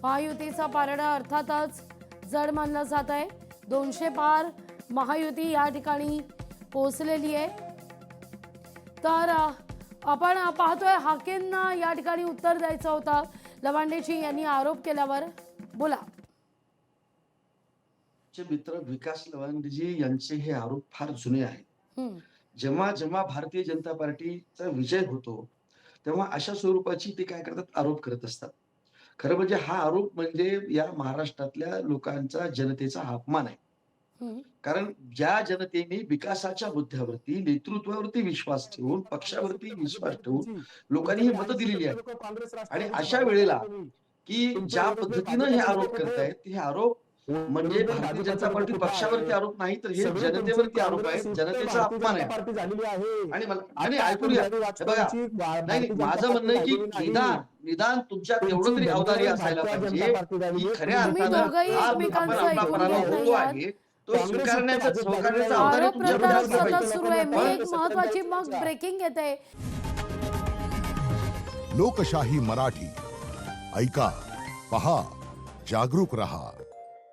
महायुतीचा पारडा अर्थातच जड मानलं जात आहे। 200 पार महायुती या ठिकाणी पोहोचलेली आहे। तर आपण पाहतोय हाकेंना या ठिकाणी उत्तर द्यायचं होतं लवांडेजी यांनी आरोप केल्यावर। बोला। मित्र विकास लवांडेजी यांचे हे आरोप फार जुने आहेत। जेव्हा जेव्हा भारतीय जनता पार्टीचा विजय होतो तेव्हा अशा स्वरूपाची ते काय करतात, आरोप करत असतात। खरं म्हणजे हा आरोप म्हणजे या महाराष्ट्रातल्या लोकांचा, जनतेचा अपमान आहे। कारण ज्या जनतेने विकासाच्या मुद्द्यावरती, नेतृत्वावरती विश्वास ठेवून, पक्षावरती विश्वास ठेवून लोकांनी ही मतं दिलेली आहेत आणि अशा वेळेला की ज्या पद्धतीनं हे आरोप करतायत, हे आरोप म्हणजे भारतीय जनता पार्टी पक्षावरती आरोप नाही, तर हे जनतेवरती आरोप आहे, जनतेचा अपमान आहे। आणि ऐकूया, हे बघा, नाही माझं म्हणणं आहे की निदान तुमच्यात तेवढं तरी अवधारी असायला पाहिजे की खऱ्या अर्थानं आपण आपला पराभव होतो आहे तो स्वीकारण्याचा आरोप प्रत्यारोप सतत सुरू आहे। मी एक महत्त्वाची मग ब्रेकिंग येते। लोकशाही मराठी ऐका, पहा, जागरूक रहा।